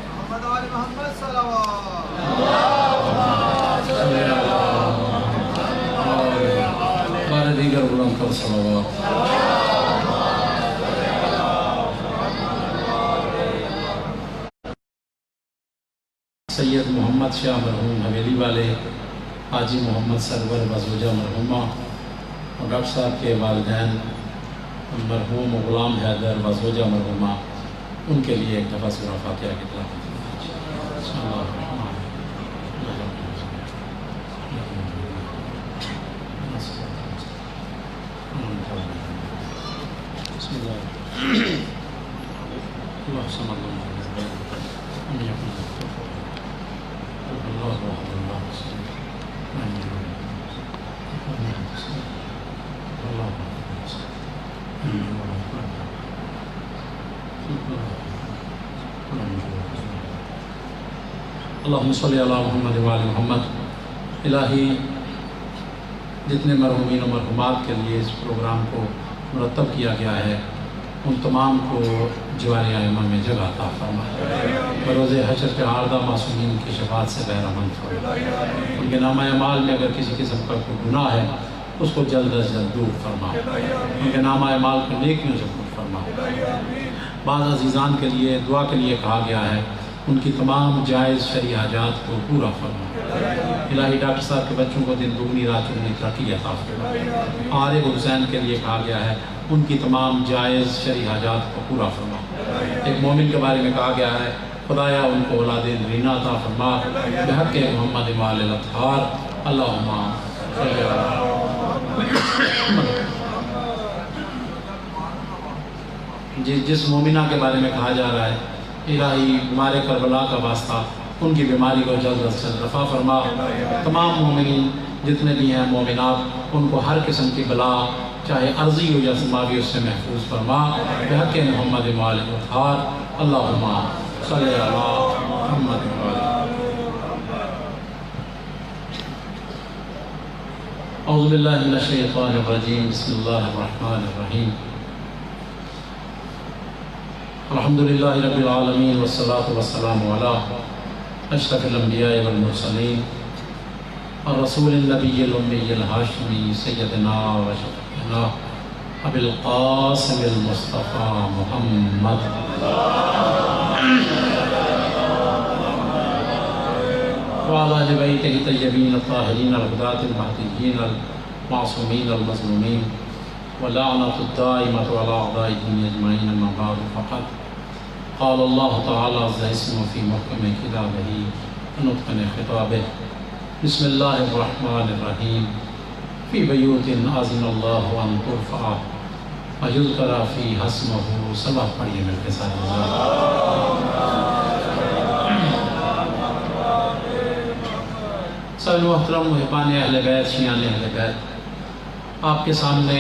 محمد آل محمد صلوات بارہ دیگر بلند کر صلوات. سید محمد شاہ مرحوم حویلی والے، حاجی محمد سرور وزوجہ مرحومہ اور ڈاکٹر صاحب کے والدین مرحوم غلام حیدر وزوجہ مرحومہ، ان کے لیے ایک دفعہ سورہ فاتحہ کی تلاوت. بسم اللہ الرحمن بسم اللہ اللہ صمد اللہم صلی علی محمد و آل محمد. الہی جتنے مرحومین و مرحومات کے لیے اس پروگرام کو مرتب کیا گیا ہے، ان تمام کو جوار ائمہ میں جگہ عطا فرما. بروز حشر کے عارضہ معصومین کی شفاعت سے بہرہ مند فرما. ان کے نامہ اعمال میں اگر کسی قسم کا کوئی گناہ ہے اس کو جلد از جلد دور فرما. ان کے نامہ اعمال کو نیکیوں سے پر فرما. بعض عزیزان کے لیے دعا کے لیے کہا گیا ہے، ان کی تمام جائز شرعی حاجات کو پورا فرما. الہی ڈاکٹر صاحب کے بچوں کو دن دگنی رات چگنی ترقی عطا فرما. عارف حسین کے لیے کہا گیا ہے، ان کی تمام جائز شرعی حاجات کو پورا فرما. ایک مومن کے بارے میں کہا گیا ہے، خدایا ان کو اولاد نرینہ عطا فرما بحق محمد وآل الاطہار. اللہم صلی علی جس مومنہ کے بارے میں کہا جا رہا ہے، الہی بیمار کربلا کا واسطہ ان کی بیماری کو جلد از جلد رفع فرما. تمام مومنین جتنے بھی ہیں مومنات، ان کو ہر قسم کی بلا چاہے عرضی ہو یا سماوی اس سے محفوظ فرما بحق محمد وآل الاطہار. اللہم صلی علی محمد وآل. اعوذ باللہ من الشیطان الرجیم. بسم اللہ الرحمن الرحیم. الحمدللہ رب العالمین والصلاة والسلام علی اشرف الانبیاء والمرسلین الرسول النبی الامی الہاشمی سیدنا و شفیعنا ابی القاسم المصطفى محمد وعلى آل بیتہ الطیبین الطاہرین الہداة المہدیین المعصومین المظلومین ولعنة الدائمة على أعداء الدين أجمعين. أما بعد فقد قال الله تعالى عز اسمه في محكم كتابه ونطق خطابه. بسم الله الرحمن الرحيم. في بيوت أذن الله أن ترفع ويذكر فيها اسمه. سبح پڑھیے مل کے ساتھ. سب محترم محبان اہل بیت، شیعان اہل بیت، آپ کے سامنے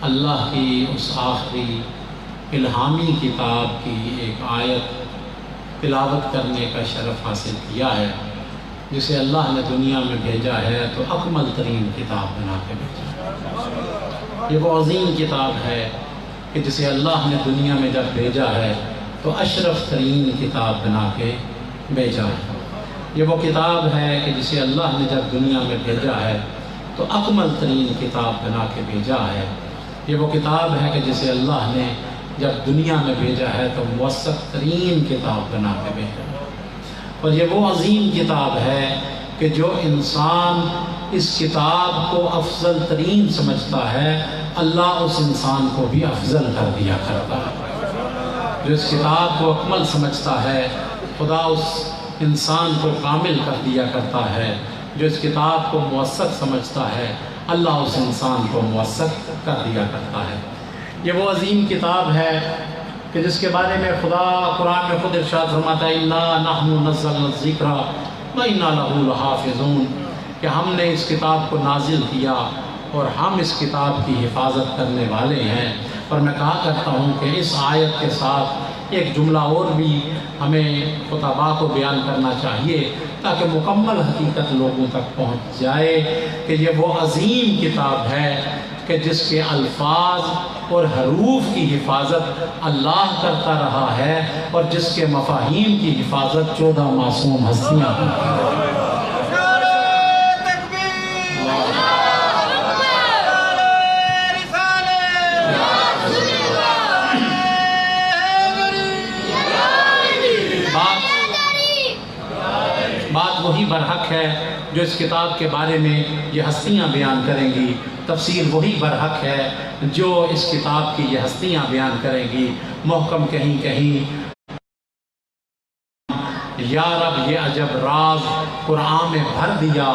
اللہ کی اس آخری الہامی کتاب کی ایک آیت تلاوت کرنے کا شرف حاصل کیا ہے، جسے اللہ نے دنیا میں بھیجا ہے تو اکمل ترین کتاب بنا کے بھیجا ہے. یہ وہ عظیم کتاب ہے کہ جسے اللہ نے دنیا میں جب بھیجا ہے تو اشرف ترین کتاب بنا کے بھیجا ہے. یہ وہ کتاب ہے کہ جسے اللہ نے جب دنیا میں بھیجا ہے تو اکمل ترین کتاب بنا کے بھیجا ہے. یہ وہ کتاب ہے کہ جسے اللہ نے جب دنیا میں بھیجا ہے تو موثق ترین کتاب بنا کے بھیجا ہے. اور یہ وہ عظیم کتاب ہے کہ جو انسان اس کتاب کو افضل ترین سمجھتا ہے، اللہ اس انسان کو بھی افضل کر دیا کرتا ہے. جو اس کتاب کو اکمل سمجھتا ہے، خدا اس انسان کو کامل کر دیا کرتا ہے. جو اس کتاب کو موثق سمجھتا ہے، اللہ اس انسان کو موثق کر دیا کرتا ہے. یہ وہ عظیم کتاب ہے کہ جس کے بارے میں خدا قرآن میں خود ارشاد فرماتا ہے، اِنَّا نَحْنُ نَزَّلْنَا الذِّكْرَ وَإِنَّا لَهُ لَحَافِظُونَ، کہ ہم نے اس کتاب کو نازل کیا اور ہم اس کتاب کی حفاظت کرنے والے ہیں. اور میں کہا کرتا ہوں کہ اس آیت کے ساتھ ایک جملہ اور بھی ہمیں خطباء کو بیان کرنا چاہیے تاکہ مکمل حقیقت لوگوں تک پہنچ جائے کہ یہ وہ عظیم کتاب ہے کہ جس کے الفاظ اور حروف کی حفاظت اللہ کرتا رہا ہے اور جس کے مفاہیم کی حفاظت 14 معصوم ہستیاں کرتی ہیں۔ بات وہی برحق ہے جو اس کتاب کے بارے میں یہ ہستیاں بیان کریں گی، تفسیر وہی برحق ہے جو اس کتاب کی یہ ہستیاں بیان کریں گی۔ محکم کہیں کہیں یا رب یہ عجب راز قرآن میں بھر دیا،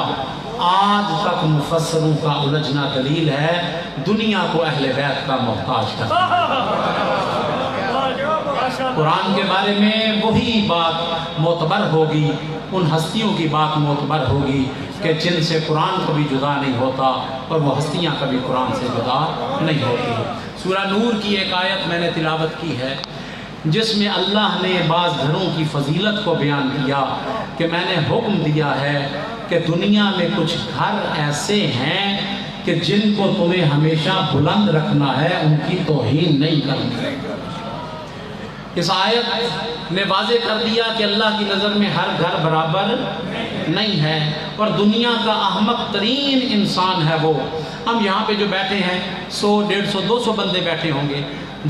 آج تک مفسروں کا الجھنا دلیل ہے، دنیا کو اہل بیت کا محتاج کرتا۔ قرآن کے بارے میں وہی بات معتبر ہوگی، ان ہستیوں کی بات معتبر ہوگی کہ جن سے قرآن کبھی جدا نہیں ہوتا اور وہ ہستیاں کبھی قرآن سے جدا نہیں ہوتی۔ سورہ نور کی ایک آیت میں نے تلاوت کی ہے جس میں اللہ نے بعض گھروں کی فضیلت کو بیان کیا کہ میں نے حکم دیا ہے کہ دنیا میں کچھ گھر ایسے ہیں کہ جن کو تمہیں ہمیشہ بلند رکھنا ہے، ان کی توہین نہیں کرنی۔ اس آیت نے واضح کر دیا کہ اللہ کی نظر میں ہر گھر برابر نہیں ہے اور دنیا کا احمق ترین انسان ہے وہ۔ ہم یہاں پہ جو بیٹھے ہیں 100 150 200 بندے بیٹھے ہوں گے،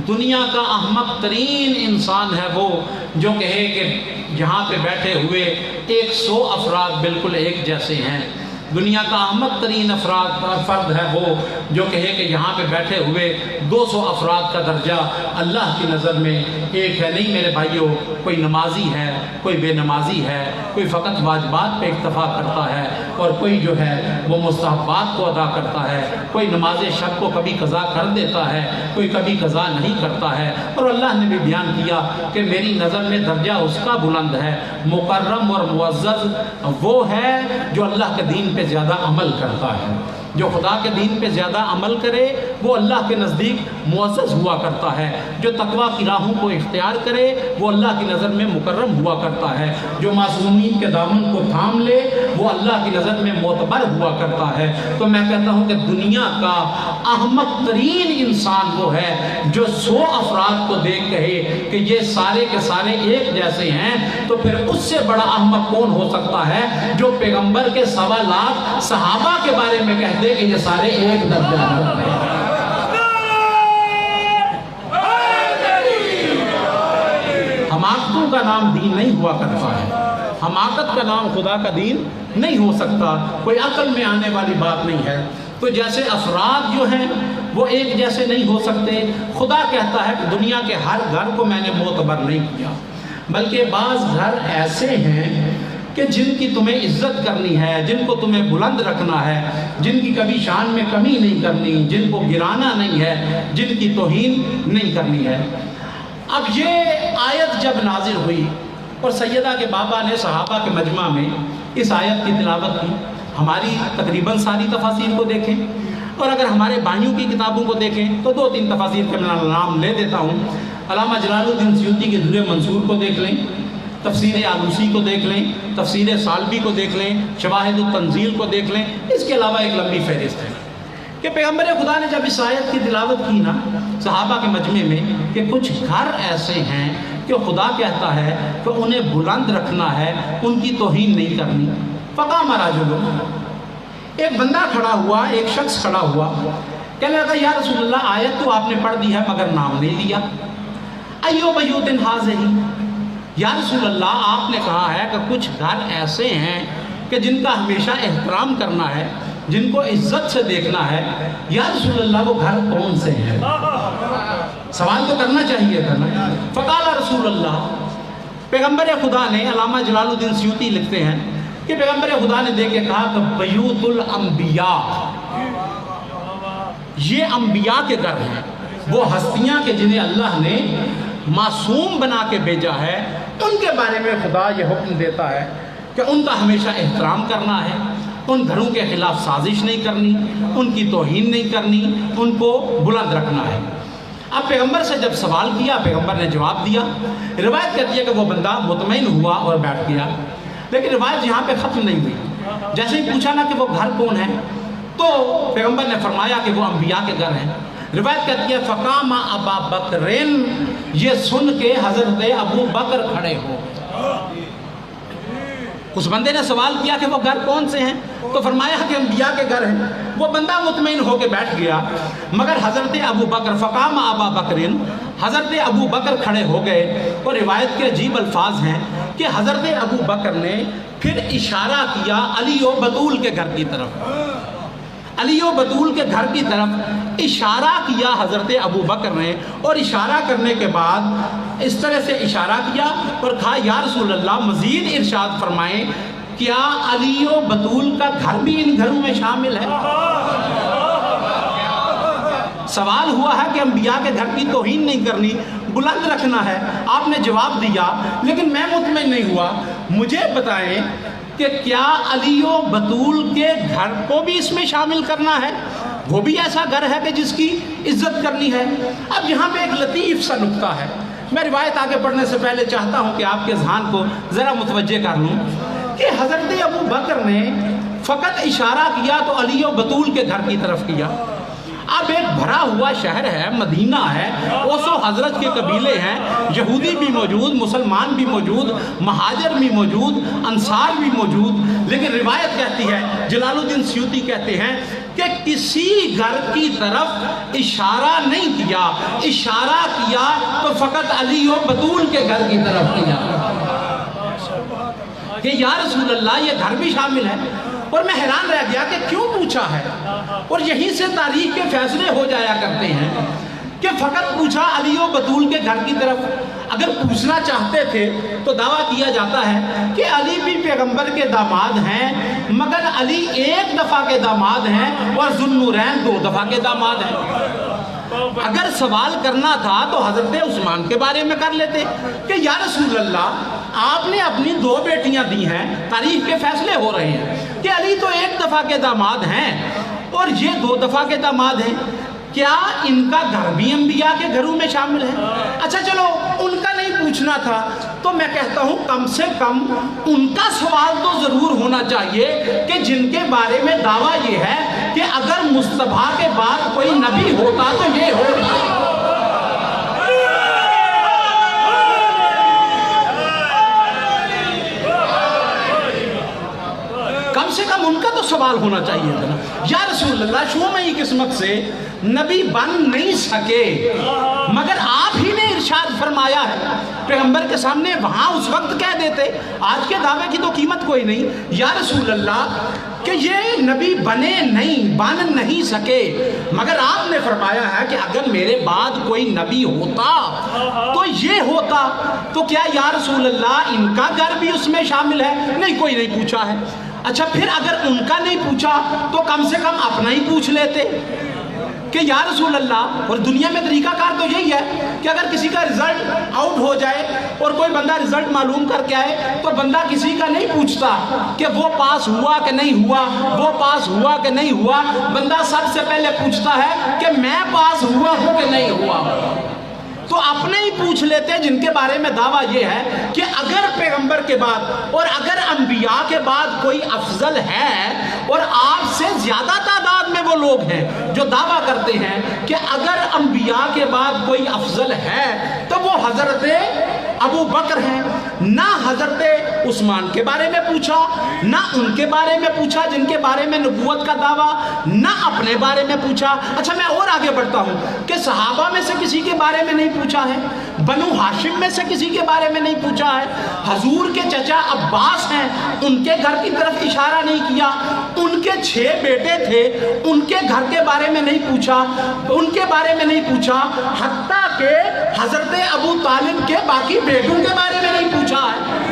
دنیا کا احمق ترین انسان ہے وہ جو کہے کہ یہاں پہ بیٹھے ہوئے 100 افراد بالکل ایک جیسے ہیں۔ دنیا کا احمق ترین فرد ہے وہ جو کہے کہ یہاں پہ بیٹھے ہوئے 200 افراد کا درجہ اللہ کی نظر میں ایک ہے۔ نہیں میرے بھائیوں، کوئی نمازی ہے، کوئی بے نمازی ہے، کوئی فقط واجبات پہ اکتفا کرتا ہے اور کوئی جو ہے وہ مستحبات کو ادا کرتا ہے، کوئی نماز شب کو کبھی قضا کر دیتا ہے، کوئی کبھی قضا نہیں کرتا ہے۔ اور اللہ نے بھی بیان کیا کہ میری نظر میں درجہ اس کا بلند ہے، مکرم اور معزز وہ ہے جو اللہ کے دین پہ زیادہ عمل کرتا ہے۔ جو خدا کے دین پہ زیادہ عمل کرے وہ اللہ کے نزدیک معزز ہوا کرتا ہے، جو تقویٰ کی راہوں کو اختیار کرے وہ اللہ کی نظر میں مکرم ہوا کرتا ہے، جو معصومین کے دامن کو تھام لے وہ اللہ کی نظر میں معتبر ہوا کرتا ہے۔ تو میں کہتا ہوں کہ دنیا کا احمق ترین انسان وہ ہے جو 100 افراد کو دیکھ کہے کہ یہ سارے کے سارے ایک جیسے ہیں، تو پھر اس سے بڑا احمق کون ہو سکتا ہے جو پیغمبر کے 1.25 لاکھ صحابہ کے بارے میں کہتے کہ یہ سارے ایک درجہ ہیں۔ حماقتوں کا نام دین نہیں ہوا کرتا ہے، حماقت کا نام خدا کا دین نہیں ہو سکتا، کوئی عقل میں آنے والی بات نہیں ہے۔ تو جیسے افراد جو ہیں وہ ایک جیسے نہیں ہو سکتے، خدا کہتا ہے کہ دنیا کے ہر گھر کو میں نے معتبر نہیں کیا، بلکہ بعض گھر ایسے ہیں کہ جن کی تمہیں عزت کرنی ہے، جن کو تمہیں بلند رکھنا ہے، جن کی کبھی شان میں کمی نہیں کرنی، جن کو گرانا نہیں ہے، جن کی توہین نہیں کرنی ہے۔ اب یہ آیت جب نازل ہوئی اور سیدہ کے بابا نے صحابہ کے مجمع میں اس آیت کی تلاوت کی، ہماری تقریباً ساری تفاسیر کو دیکھیں اور اگر ہمارے بھائیوں کی کتابوں کو دیکھیں تو 2-3 تفاسیر کے میں نام لے دیتا ہوں۔ علامہ جلال الدین سیوطی کے در منصور کو دیکھ لیں، تفسیر آلوسی کو دیکھ لیں، تفسیر سالبی کو دیکھ لیں، شواہد التنزیل کو دیکھ لیں، اس کے علاوہ ایک لمبی فہرست ہے کہ پیغمبر خدا نے جب اس آیت کی تلاوت کی نا صحابہ کے مجمع میں کہ کچھ گھر ایسے ہیں کہ خدا کہتا ہے کہ انہیں بلند رکھنا ہے، ان کی توہین نہیں کرنی۔ فقام رجل، ایک بندہ کھڑا ہوا، ایک شخص کھڑا ہوا، کہنے لگا یا رسول اللہ آیت تو آپ نے پڑھ دی ہے مگر نام نہیں لیا۔ ایو بیوت ھذہ، یا رسول اللہ آپ نے کہا ہے کہ کچھ گھر ایسے ہیں کہ جن کا ہمیشہ احترام کرنا ہے، جن کو عزت سے دیکھنا ہے، یا رسول اللہ وہ گھر کون سے ہیں؟ سوال تو کرنا چاہیے تھا نا۔ فقال رسول اللہ، پیغمبر خدا نے، علامہ جلال الدین سیوطی لکھتے ہیں کہ پیغمبر خدا نے دیکھ کے کہا کہ بیوت الانبیاء، یہ انبیاء کے گھر ہیں، وہ ہستیاں کہ جنہیں اللہ نے معصوم بنا کے بھیجا ہے، ان کے بارے میں خدا یہ حکم دیتا ہے کہ ان کا ہمیشہ احترام کرنا ہے، ان گھروں کے خلاف سازش نہیں کرنی، ان کی توہین نہیں کرنی، ان کو بلند رکھنا ہے۔ اب پیغمبر سے جب سوال کیا، پیغمبر نے جواب دیا۔ روایت کہتی ہے کہ وہ بندہ مطمئن ہوا اور بیٹھ گیا، لیکن روایت یہاں پہ ختم نہیں ہوئی۔ جیسے ہی پوچھا نا کہ وہ گھر کون ہے، تو پیغمبر نے فرمایا کہ وہ انبیاء کے گھر ہیں۔ روایت کہتی ہے فقام ابا بکرین، یہ سن کے حضرت ابو بکر کھڑے ہو گئے۔ اس بندے نے سوال کیا کہ وہ گھر کون سے ہیں؟ تو فرمایا کہ انبیاء کے گھر ہیں۔ وہ بندہ مطمئن ہو کے بیٹھ گیا، مگر حضرت ابو بکر فقام ابا بکرین، حضرت ابو بکر کھڑے ہو گئے۔ اور روایت کے عجیب الفاظ ہیں کہ حضرت ابو بکر نے پھر اشارہ کیا علی و بطول کے گھر کی طرف، علی و بطول کے گھر کی طرف اشارہ کیا حضرت ابو بکر نے، اور اشارہ کرنے کے بعد اس طرح سے اشارہ کیا اور کہا یا رسول اللہ مزید ارشاد فرمائیں، کیا علی و بطول کا گھر بھی ان گھروں میں شامل ہے؟ سوال ہوا ہے کہ انبیاء کے گھر کی توہین نہیں کرنی، بلند رکھنا ہے، آپ نے جواب دیا، لیکن میں مطمئن نہیں ہوا۔ مجھے بتائیں کہ کیا علی و بطول کے گھر کو بھی اس میں شامل کرنا ہے؟ وہ بھی ایسا گھر ہے کہ جس کی عزت کرنی ہے؟ اب یہاں پہ ایک لطیف سا نکتہ ہے، میں روایت آگے پڑھنے سے پہلے چاہتا ہوں کہ آپ کے ذہن کو ذرا متوجہ کر لوں کہ حضرت ابو بکر نے فقط اشارہ کیا تو علی و بطول کے گھر کی طرف کیا۔ اب ایک بھرا ہوا شہر ہے، مدینہ ہے، اوس و حضرت کے قبیلے ہیں، یہودی بھی موجود، مسلمان بھی موجود، مہاجر بھی موجود، انصار بھی موجود، لیکن روایت کہتی ہے، جلال الدین سیوطی کہتے ہیں کہ کسی گھر کی طرف اشارہ نہیں کیا، اشارہ کیا تو فقط علی و بطول کے گھر کی طرف کیا کہ یا رسول اللہ یہ گھر بھی شامل ہے۔ اور میں حیران رہ گیا کہ کیوں پوچھا ہے، اور یہیں سے تاریخ کے فیصلے ہو جایا کرتے ہیں کہ فقط پوچھا علی و بطول کے گھر کی طرف۔ اگر پوچھنا چاہتے تھے تو دعویٰ کیا جاتا ہے کہ علی بھی پیغمبر کے داماد ہیں، مگر علی ایک دفعہ کے داماد ہیں اور ذوالنورین 2 دفعہ کے داماد ہیں۔ اگر سوال کرنا تھا تو حضرت عثمان کے بارے میں کر لیتے کہ یا رسول اللہ آپ نے اپنی 2 بیٹیاں دی ہیں، تاریخ کے فیصلے ہو رہے ہیں کہ علی تو ایک دفعہ کے داماد ہیں اور یہ 2 دفعہ کے داماد ہیں، کیا ان کا گھر بھی انبیاء کے گھروں میں شامل ہے؟ اچھا چلو ان کا نہیں پوچھنا تھا تو میں کہتا ہوں کم سے کم ان کا سوال تو ضرور ہونا چاہیے کہ جن کے بارے میں دعویٰ یہ ہے کہ اگر مصطفیٰ کے بعد کوئی نبی ہوتا تو یہ ہوتا۔ کم سے کم ان کا تو سوال ہونا چاہیے تھا نا، یا رسول اللہ شومئی قسمت سے نبی بن نہیں سکے، مگر آپ ہی نے ارشاد فرمایا ہے، پیغمبر کے سامنے وہاں اس وقت کہہ دیتے، آج کے دعوے کی تو قیمت کوئی نہیں، یا رسول اللہ کہ یہ نبی بنے نہیں، بن نہیں سکے، مگر آپ نے فرمایا ہے کہ اگر میرے بعد کوئی نبی ہوتا تو یہ ہوتا، تو کیا یا رسول اللہ ان کا گھر بھی اس میں شامل ہے؟ نہیں، کوئی نہیں پوچھا ہے۔ اچھا پھر اگر ان کا نہیں پوچھا تو کم سے کم اپنا ہی پوچھ لیتے کہ یا رسول اللہ۔ اور دنیا میں طریقہ کار تو یہی ہے کہ اگر کسی کا رزلٹ آؤٹ ہو جائے اور کوئی بندہ رزلٹ معلوم کر کے آئے تو بندہ کسی کا نہیں پوچھتا کہ وہ پاس ہوا کہ نہیں ہوا، وہ پاس ہوا کہ نہیں ہوا، بندہ سب سے پہلے پوچھتا ہے کہ میں پاس ہوا ہوں کہ نہیں ہوا۔ تو اپنے ہی پوچھ لیتے جن کے بارے میں دعویٰ یہ ہے کہ اگر پیغمبر کے بعد اور اگر انبیاء کے بعد کوئی افضل ہے، اور آپ سے زیادہ تعداد میں وہ لوگ ہیں جو دعویٰ کرتے ہیں کہ اگر انبیاء کے بعد کوئی افضل ہے تو وہ حضرت ابو بکر ہیں، نہ حضرت عثمان کے بارے میں پوچھا، نہ ان کے بارے میں پوچھا جن کے بارے میں نبوت کا دعویٰ، نہ اپنے بارے میں پوچھا۔ اچھا میں اور آگے بڑھتا ہوں کہ صحابہ میں سے کسی کے بارے میں نہیں پوچھا ہے، بنو ہاشم میں سے کسی کے بارے میں نہیں پوچھا ہے، حضور کے چچا عباس ہیں ان کے گھر کی طرف اشارہ نہیں کیا، ان کے 6 بیٹے تھے ان کے گھر کے بارے میں نہیں پوچھا، ان کے بارے میں نہیں پوچھا، حتیٰ کہ حضرت ابو طالب کے باقی بیٹوں کے بارے میں نہیں پوچھا ہے،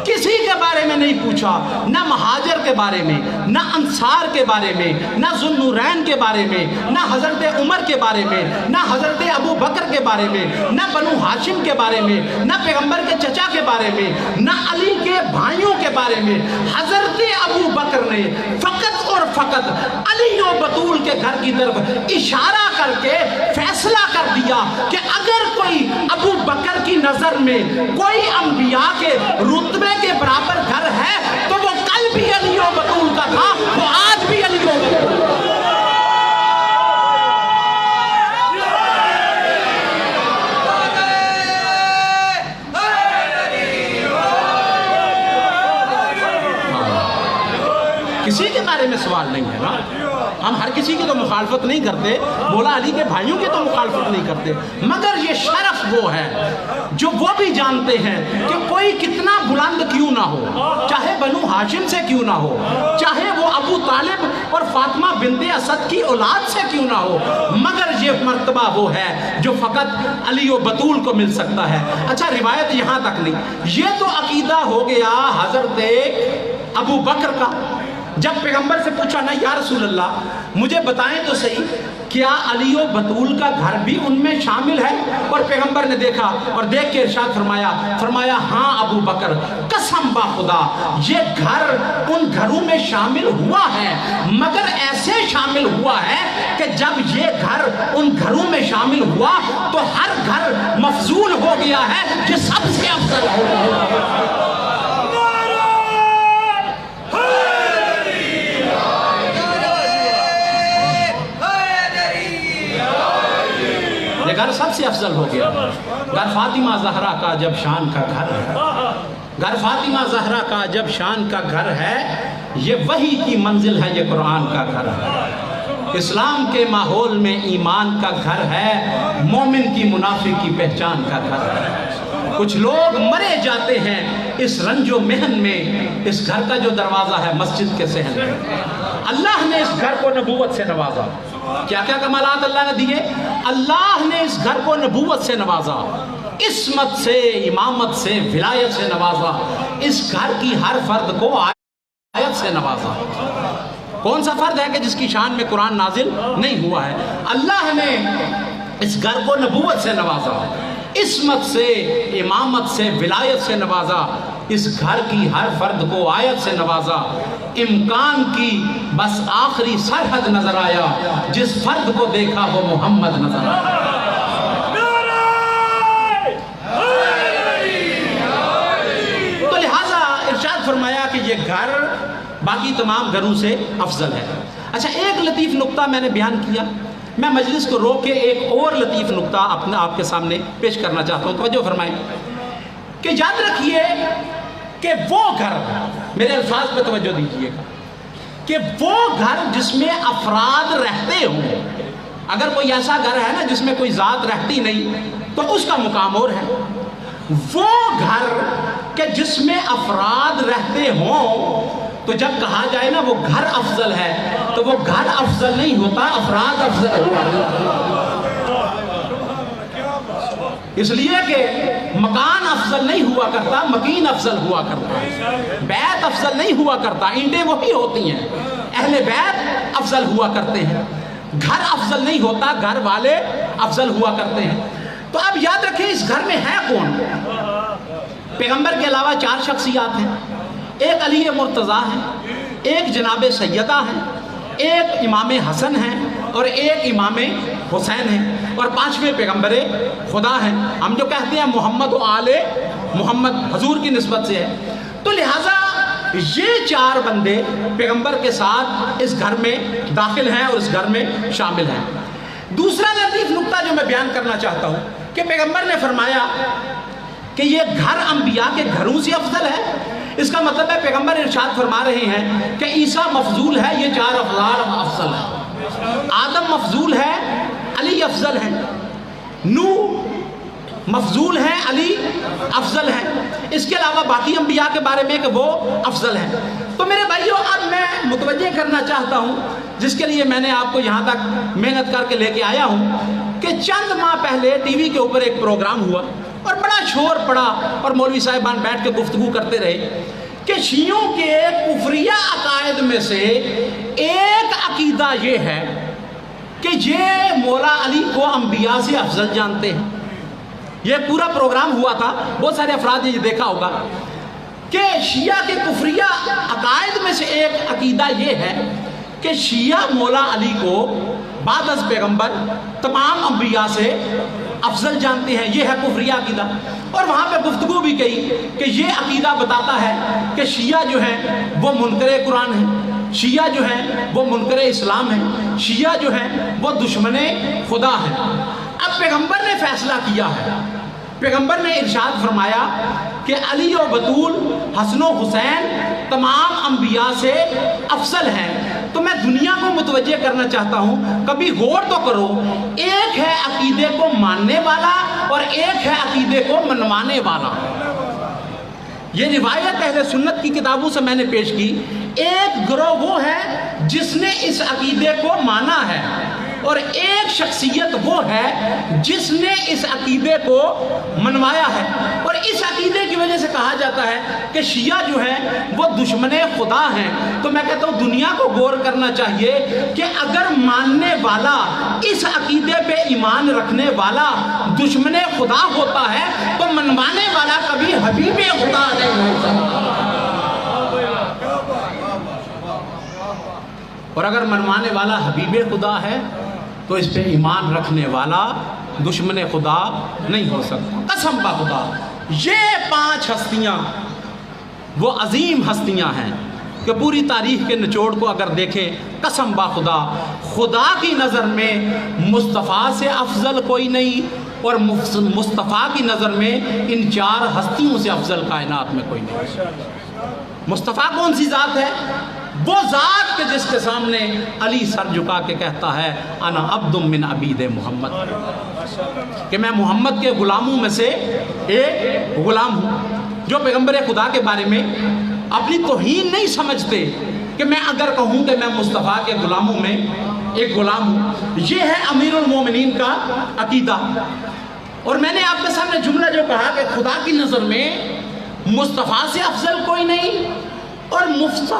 کسی کے بارے میں نہیں پوچھا، نہ مہاجر کے بارے میں، نہ انصار کے بارے میں، نہ ذوالنورین کے بارے میں، نہ حضرت عمر کے بارے میں، نہ حضرت ابو بکر کے بارے میں، نہ بنو ہاشم کے بارے میں، نہ پیغمبر کے چچا کے بارے میں، نہ علی کے بھائیوں کے بارے میں۔ حضرت ابو بکر نے فقط اور فقط علی و بطول کے گھر کی طرف اشارہ کر کے فیصلہ کر دیا کہ اگر کوئی ابو بکر کی نظر میں کوئی انبیاء کے رتبے کے برابر گھر ہے تو وہ کل بھی علی و بطول کا تھا، وہ آج بھی علی و بطول بارے میں سوال نہیں ہے نا، ہم ہر کسی کی تو مخالفت نہیں کرتے، مولا علی کے بھائیوں کی تو مخالفت نہیں کرتے، مگر یہ شرف وہ ہے جو وہ بھی جانتے ہیں کہ کوئی کتنا بلند کیوں نہ ہو، چاہے بنو ہاشم سے کیوں نہ ہو، چاہے وہ ابو طالب اور فاطمہ بنت اسد کی اولاد سے کیوں نہ ہو، مگر یہ مرتبہ وہ ہے جو فقط علی و بطول کو مل سکتا ہے۔ اچھا روایت یہاں تک نہیں، یہ تو عقیدہ ہو گیا حضرت ابو بکر کا۔ جب پیغمبر سے پوچھا نا یا رسول اللہ مجھے بتائیں تو صحیح کیا علی و بطول کا گھر بھی ان میں شامل ہے؟ اور پیغمبر نے دیکھا اور دیکھ کے ارشاد فرمایا ہاں ابو بکر قسم با خدا یہ گھر ان گھروں میں شامل ہوا ہے، مگر ایسے شامل ہوا ہے کہ جب یہ گھر ان گھروں میں شامل ہوا تو ہر گھر مفضول ہو گیا ہے، یہ سب سے افضل ہو گیا۔ گھر سب سے افضل ہو گیا۔ گھر فاطمہ زہرا کا جب شان کا گھر ہے، گھر فاطمہ زہرا کا جب شان کا گھر ہے، یہ وحی کی منزل ہے، یہ قرآن کا گھر ہے، اسلام کے ماحول میں ایمان کا گھر ہے، مومن کی منافق کی پہچان کا گھر ہے۔ کچھ لوگ مرے جاتے ہیں اس رنج و محن میں، اس گھر کا جو دروازہ ہے مسجد کے صحن میں۔ اللہ نے اس گھر کو نبوت سے نوازا، کیا کیا کمالات اللہ نے دیے؟ اللہ نے اس گھر کو نبوت سے نوازا، عصمت سے، امامت سے، ولایت سے نوازا، اس گھر کی ہر فرد کو آیت سے نوازا۔ کون سا فرد ہے کہ جس کی شان میں قرآن نازل نہیں ہوا ہے؟ اللہ نے اس گھر کو نبوت سے نوازا، عصمت سے، امامت سے، ولایت سے نوازا، اس گھر کی ہر فرد کو آیت سے نوازا۔ امکان کی بس آخری سرحد نظر آیا، جس فرد کو دیکھا وہ محمد نظر آیا۔ تو لہٰذا ارشاد فرمایا کہ یہ گھر باقی تمام گھروں سے افضل ہے۔ اچھا ایک لطیف نقطہ میں نے بیان کیا، میں مجلس کو روک کے ایک اور لطیف نقطہ آپ کے سامنے پیش کرنا چاہتا ہوں، توجہ فرمائیں کہ یاد رکھیے کہ وہ گھر، میرے الفاظ پہ توجہ دیجیے گا، کہ وہ گھر جس میں افراد رہتے ہوں، اگر کوئی ایسا گھر ہے نا جس میں کوئی ذات رہتی نہیں تو اس کا مقام اور ہے، وہ گھر کہ جس میں افراد رہتے ہوں تو جب کہا جائے نا وہ گھر افضل ہے تو وہ گھر افضل نہیں ہوتا، افراد افضل ہوتا، اس لیے کہ مکان افضل نہیں ہوا کرتا، مکین افضل ہوا کرتا، بیت افضل نہیں ہوا کرتا، اینٹیں وہی ہوتی ہیں، اہل بیت افضل ہوا کرتے ہیں، گھر افضل نہیں ہوتا، گھر والے افضل ہوا کرتے ہیں۔ تو اب یاد رکھیں اس گھر میں ہے کون؟ پیغمبر کے علاوہ 4 شخصیات ہیں، ایک علی مرتضیٰ ہیں، ایک جناب سیدہ ہیں، ایک امام حسن ہیں اور ایک امام حسین ہیں، اور 5ویں پیغمبر خدا ہیں۔ ہم جو کہتے ہیں محمد و آل محمد حضور کی نسبت سے ہے، تو لہٰذا یہ 4 بندے پیغمبر کے ساتھ اس گھر میں داخل ہیں اور اس گھر میں شامل ہیں۔ دوسرا لطیف نقطہ جو میں بیان کرنا چاہتا ہوں کہ پیغمبر نے فرمایا کہ یہ گھر انبیاء کے گھروں سے افضل ہے، اس کا مطلب ہے پیغمبر ارشاد فرما رہے ہیں کہ عیسیٰ مفضول ہے، یہ 4 افضل ہے، آدم مفضول ہے، علی افضل ہے، نوح مفضول ہے، علی افضل ہے، اس کے علاوہ باقی انبیاء کے بارے میں کہ وہ افضل ہیں۔ تو میرے بھائیوں اب میں متوجہ کرنا چاہتا ہوں، جس کے لیے میں نے آپ کو یہاں تک محنت کر کے لے کے آیا ہوں، کہ چند ماہ پہلے ٹی وی کے اوپر ایک پروگرام ہوا اور بڑا شور پڑا اور مولوی صاحبان بیٹھ کے گفتگو کرتے رہے کہ شیعوں کے کفریہ عقائد میں سے ایک عقیدہ یہ ہے کہ یہ مولا علی کو انبیاء سے افضل جانتے ہیں۔ یہ پورا پروگرام ہوا تھا، بہت سارے افراد نے یہ دیکھا ہوگا کہ شیعہ کے کفریہ عقائد میں سے ایک عقیدہ یہ ہے کہ شیعہ مولا علی کو بعد از پیغمبر تمام انبیاء سے افضل جانتے ہیں، یہ ہے کفریہ عقیدہ۔ اور وہاں پہ گفتگو بھی کہی کہ یہ عقیدہ بتاتا ہے کہ شیعہ جو ہیں وہ منکر قرآن ہیں، شیعہ جو ہیں وہ منکر اسلام ہیں، شیعہ جو ہیں وہ دشمن خدا ہیں۔ اب پیغمبر نے فیصلہ کیا ہے، پیغمبر نے ارشاد فرمایا کہ علی و بطول، حسن و حسین تمام انبیاء سے افضل ہیں، تو میں دنیا کو متوجہ کرنا چاہتا ہوں، کبھی غور تو کرو، ایک ہے عقیدے کو ماننے والا اور ایک ہے عقیدے کو منوانے والا۔ یہ روایت اہل سنت کی کتابوں سے میں نے پیش کی۔ ایک گروہ وہ ہے جس نے اس عقیدے کو مانا ہے، اور ایک شخصیت وہ ہے جس نے اس عقیدے کو منوایا ہے۔ اور اس عقیدے کی وجہ سے کہا جاتا ہے کہ شیعہ جو ہیں وہ دشمن خدا ہیں۔ تو میں کہتا ہوں دنیا کو غور کرنا چاہیے کہ اگر ماننے والا، اس عقیدے پہ ایمان رکھنے والا دشمن خدا ہوتا ہے تو منوانے والا کبھی حبیب خدا نہیں ہو سکتا۔ اور اگر منوانے والا حبیب خدا ہے تو اس پہ ایمان رکھنے والا دشمن خدا نہیں ہو سکتا۔ قسم با خدا، یہ 5 ہستیاں وہ عظیم ہستیاں ہیں کہ پوری تاریخ کے نچوڑ کو اگر دیکھیں، قسم با خدا، خدا کی نظر میں مصطفیٰ سے افضل کوئی نہیں، اور مصطفیٰ کی نظر میں ان 4 ہستیوں سے افضل کائنات میں کوئی نہیں۔ مصطفیٰ کون سی ذات ہے؟ وہ ذات کہ جس کے سامنے علی سر جھکا کے کہتا ہے انا عبد من عبید محمد، کہ میں محمد کے غلاموں میں سے ایک غلام ہوں۔ جو پیغمبر خدا کے بارے میں اپنی توہین نہیں سمجھتے کہ میں اگر کہوں کہ میں مصطفیٰ کے غلاموں میں ایک غلام ہوں، یہ ہے امیر المومنین کا عقیدہ۔ اور میں نے آپ کے سامنے جملہ جو کہا کہ خدا کی نظر میں مصطفیٰ سے افضل کوئی نہیں، اور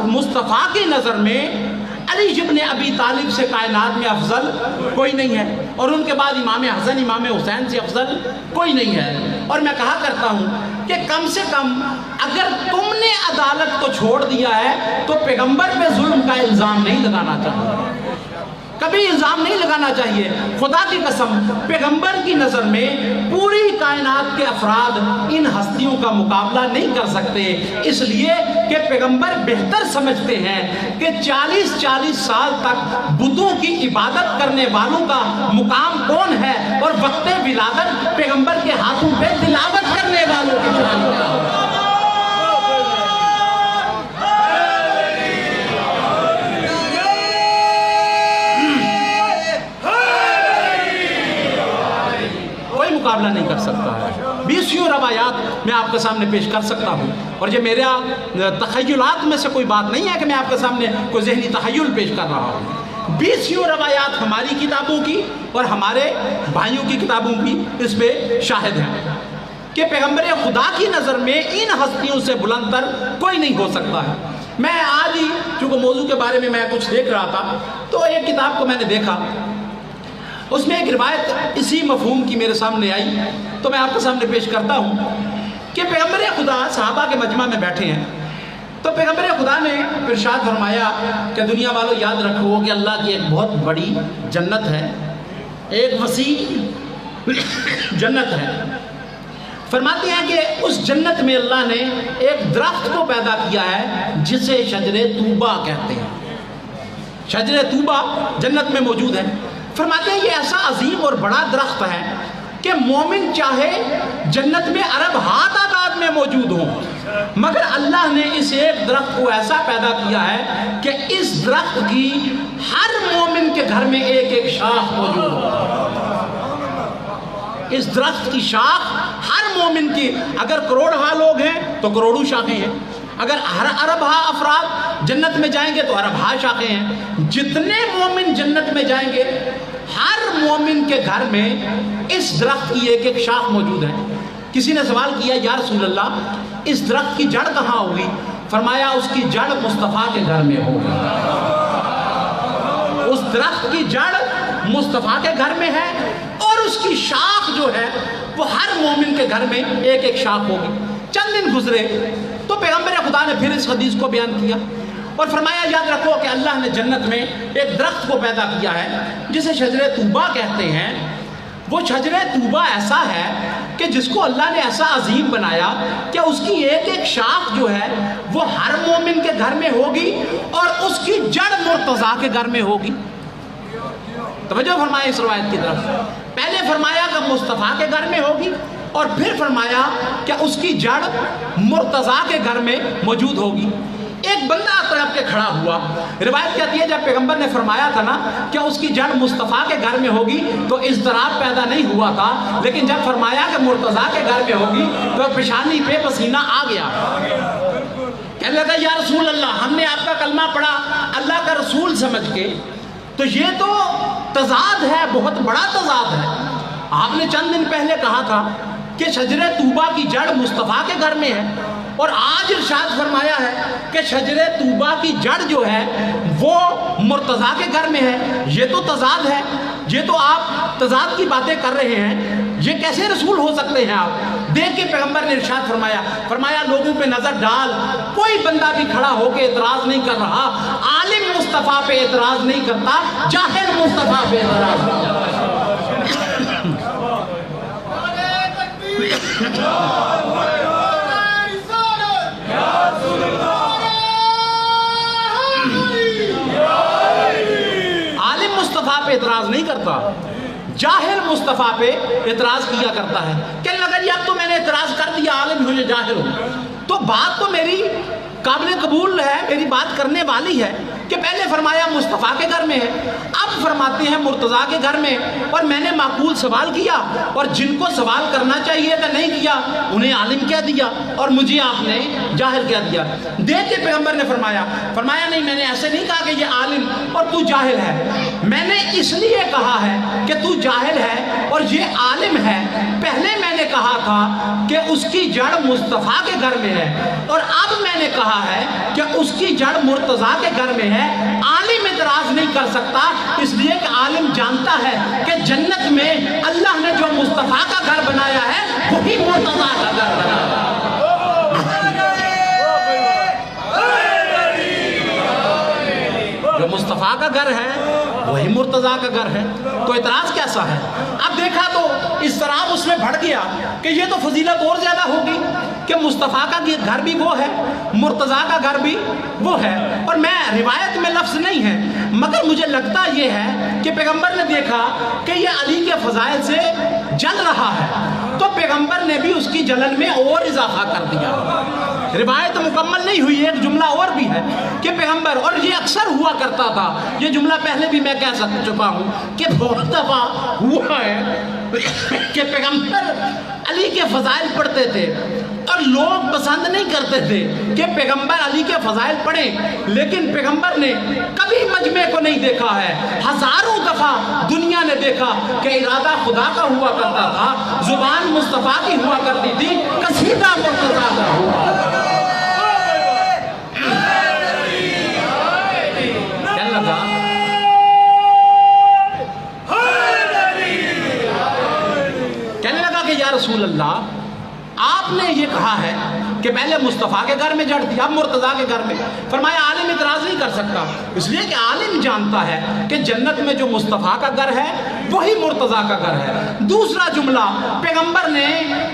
مصطفیٰ کی نظر میں علی ابن ابی طالب سے کائنات میں افضل کوئی نہیں ہے، اور ان کے بعد امام حسن امام حسین سے افضل کوئی نہیں ہے۔ اور میں کہا کرتا ہوں کہ کم سے کم اگر تم نے عدالت کو چھوڑ دیا ہے تو پیغمبر پہ ظلم کا الزام نہیں لگانا چاہیے، کبھی الزام نہیں لگانا چاہیے۔ خدا کی قسم، پیغمبر کی نظر میں پوری کائنات کے افراد ان ہستیوں کا مقابلہ نہیں کر سکتے، اس لیے کہ پیغمبر بہتر سمجھتے ہیں کہ 40 سال تک بتوں کی عبادت کرنے والوں کا مقام کون ہے، اور وقت ولادت پیغمبر کے ہاتھوں پہ تلاوت کرنے والوں کی شان کیا ہے۔ مقابلہ نہیں کر سکتا ہے۔ 20 روایات میں آپ کے سامنے پیش کر سکتا ہوں، اور یہ میرا تخیلات میں سے کوئی بات نہیں ہے کہ میں آپ کے سامنے کوئی ذہنی تخیل پیش کر رہا ہوں۔ 20 روایات ہماری کتابوں کی اور ہمارے بھائیوں کی کتابوں کی اس پہ شاہد ہیں کہ پیغمبر خدا کی نظر میں ان ہستیوں سے بلند تر کوئی نہیں ہو سکتا ہے۔ میں آج ہی چونکہ موضوع کے بارے میں کچھ دیکھ رہا تھا تو ایک کتاب کو میں نے دیکھا، اس میں ایک روایت اسی مفہوم کی میرے سامنے آئی، تو میں آپ کے سامنے پیش کرتا ہوں کہ پیغمبر خدا صحابہ کے مجمع میں بیٹھے ہیں، تو پیغمبر خدا نے ارشاد فرمایا کہ دنیا والوں یاد رکھو کہ اللہ کی ایک بہت بڑی جنت ہے، ایک وسیع جنت ہے۔ فرماتے ہیں کہ اس جنت میں اللہ نے ایک درخت کو پیدا کیا ہے جسے شجر طوبہ کہتے ہیں۔ شجر طوبہ جنت میں موجود ہے۔ فرماتے ہیں یہ ایسا عظیم اور بڑا درخت ہے کہ مومن چاہے جنت میں ارب ہاتھ تعداد میں موجود ہوں، مگر اللہ نے اس ایک درخت کو ایسا پیدا کیا ہے کہ اس درخت کی ہر مومن کے گھر میں ایک ایک شاخ موجود ہو۔ اس درخت کی شاخ ہر مومن کی، اگر کروڑ ہا لوگ ہیں تو کروڑوں شاخیں ہیں، اگر ارب ہا افراد جنت میں جائیں گے تو ارب ہا شاخیں ہیں۔ جتنے مومن جنت میں جائیں گے ہر مومن کے گھر میں اس درخت کی ایک ایک شاخ موجود ہے۔ کسی نے سوال کیا یا رسول اللہ اس درخت کی جڑ کہاں ہوگی؟ فرمایا اس کی جڑ مصطفیٰ کے گھر میں ہوگی۔ اس درخت کی جڑ مصطفیٰ کے گھر میں ہے، اور اس کی شاخ جو ہے وہ ہر مومن کے گھر میں ایک ایک شاخ ہوگی۔ چند دن گزرے تو پیغمبر خدا نے پھر اس حدیث کو بیان کیا اور فرمایا یاد رکھو کہ اللہ نے جنت میں ایک درخت کو پیدا کیا ہے جسے شجر طوبہ کہتے ہیں۔ وہ شجر طوبہ ایسا ہے کہ جس کو اللہ نے ایسا عظیم بنایا کہ اس کی ایک ایک شاخ جو ہے وہ ہر مومن کے گھر میں ہوگی، اور اس کی جڑ مرتضیٰ کے گھر میں ہوگی۔ توجہ فرمایا اس روایت کی طرف، پہلے فرمایا کہ مصطفیٰ کے گھر میں ہوگی، اور پھر فرمایا کہ اس کی جڑ مرتضیٰ کے گھر میں موجود ہوگی۔ ایک بندہ تڑپ کے کھڑا ہوا. روایت کہتی ہے جب پیغمبر نے فرمایا تھا نا کہ اس کی جڑ مصطفیٰ کے گھر میں ہوگی تو اضطراب پیدا نہیں ہوا تھا، لیکن جب فرمایا کہ مرتضیٰ کے گھر میں ہوگی تو پیشانی پہ پسینہ آ گیا. کہنے لگا یا رسول اللہ، ہم نے آپ کا کلمہ پڑھا اللہ کا رسول سمجھ کے، تو یہ تو تضاد ہے، بہت بڑا تضاد ہے. آپ نے چند دن پہلے کہا تھا کہ شجر طوبہ کی جڑ مصطفیٰ کے گھر میں ہے، اور آج ارشاد فرمایا ہے کہ شجر طوبہ کی جڑ جو ہے وہ مرتضیٰ کے گھر میں ہے. یہ تو تضاد ہے، یہ تو آپ تضاد کی باتیں کر رہے ہیں، یہ کیسے رسول ہو سکتے ہیں آپ؟ دیکھ کے پیغمبر نے ارشاد فرمایا لوگوں پہ نظر ڈال، کوئی بندہ بھی کھڑا ہو کے اعتراض نہیں کر رہا. عالم مصطفیٰ پہ اعتراض نہیں کرتا، جاہل مصطفیٰ پہ اعتراض نہیں کرتا. عالم مصطفیٰ پہ اعتراض نہیں کرتا، جاہل مصطفیٰ پہ اعتراض کیا کرتا ہے. کہنے لگا جی اب تو میں نے اعتراض کر دیا، عالم ہو یا جاہل ہو، تو بات تو میری قابل قبول ہے، میری بات کرنے والی ہے کہ پہلے فرمایا مصطفیٰ کے گھر میں ہے، اب فرماتے ہیں مرتضیٰ کے گھر میں. اور میں نے معقول سوال کیا، اور جن کو سوال کرنا چاہیے تھا نہیں کیا، انہیں عالم کہہ دیا، اور مجھے آپ نے جاہل کہہ دیا. دیکھ کے پیغمبر نے فرمایا نہیں، میں نے ایسے نہیں کہا کہ یہ عالم اور تو جاہل ہے، میں نے اس لیے کہا ہے کہ تو جاہل ہے اور یہ عالم ہے. پہلے میں نے کہا تھا کہ اس کی جڑ مصطفیٰ کے گھر میں ہے، اور اب میں نے کہا ہے کہ اس کی جڑ مرتضیٰ کے گھر میں ہے. عالم اعتراض نہیں کر سکتا، اس لیے کہ عالم جانتا ہے کہ جنت میں اللہ نے جو مصطفیٰ کا گھر بنایا ہے وہی مرتضیٰ کا گھر بنایا ہے. جو مصطفیٰ کا گھر ہے وہی مرتضیٰ کا گھر ہے، تو اعتراض کیسا ہے؟ اب دیکھا تو اضطراب اس میں بڑھ گیا کہ یہ تو فضیلت اور زیادہ ہوگی کہ مصطفیٰ کا گھر بھی وہ ہے، مرتضیٰ کا گھر بھی وہ ہے. اور میں روایت میں لفظ نہیں ہے، مگر مجھے لگتا یہ ہے کہ پیغمبر نے دیکھا کہ یہ علی کے فضائل سے جل رہا ہے، تو پیغمبر نے بھی اس کی جلن میں اور اضافہ کر دیا. روایت مکمل نہیں ہوئی، ایک جملہ اور بھی ہے کہ پیغمبر، اور یہ اکثر ہوا کرتا تھا، یہ جملہ پہلے بھی میں کہہ چکا ہوں کہ بہت دفعہ ہوا ہے کہ پیغمبر علی کے فضائل پڑھتے تھے اور لوگ پسند نہیں کرتے تھے کہ پیغمبر علی کے فضائل پڑھیں، لیکن پیغمبر نے کبھی مجمع کو نہیں دیکھا ہے. ہزاروں دفعہ دنیا نے دیکھا کہ ارادہ خدا کا ہوا کرتا تھا، زبان مصطفیٰ کی ہوا کرتی تھی، قصیدہ مرتضیٰ کا ہوا. کہنے لگا کہ یا رسول اللہ، آپ نے یہ کہا ہے کہ پہلے مصطفیٰ کے گھر میں جڑ تھی، اب مرتضیٰ کے گھر میں. فرمایا عالم اعتراض نہیں کر سکتا، اس لیے کہ عالم جانتا ہے کہ جنت میں جو مصطفیٰ کا گھر ہے وہی مرتضیٰ کا گھر ہے. دوسرا جملہ پیغمبر نے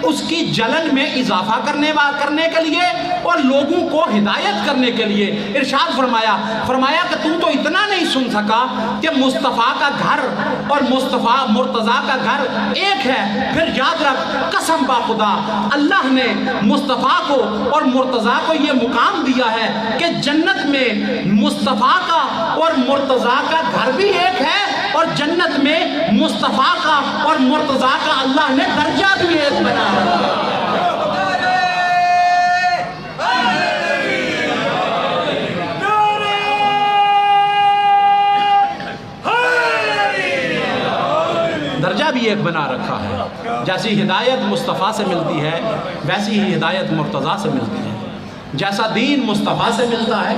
اس کی جلن میں اضافہ کرنے کے لیے اور لوگوں کو ہدایت کرنے کے لیے ارشاد فرمایا کہ تو تو اتنا نہیں سن سکا کہ مصطفیٰ کا گھر اور مرتضیٰ کا گھر ایک ہے. پھر یاد رکھ، قسم با خدا، اللہ نے مصطفیٰ کو اور مرتضیٰ کو یہ مقام دیا ہے کہ جنت میں مصطفیٰ کا اور مرتضیٰ کا گھر بھی ایک ہے، اور جنت میں مصطفیٰ کا اور مرتضیٰ کا اللہ نے درجہ بھی ایک بنا رکھا ہے. درجہ بھی ایک بنا رکھا ہے. جیسی ہدایت مصطفیٰ سے ملتی ہے ویسی ہی ہدایت مرتضیٰ سے ملتی ہے. جیسا دین مصطفیٰ سے ملتا ہے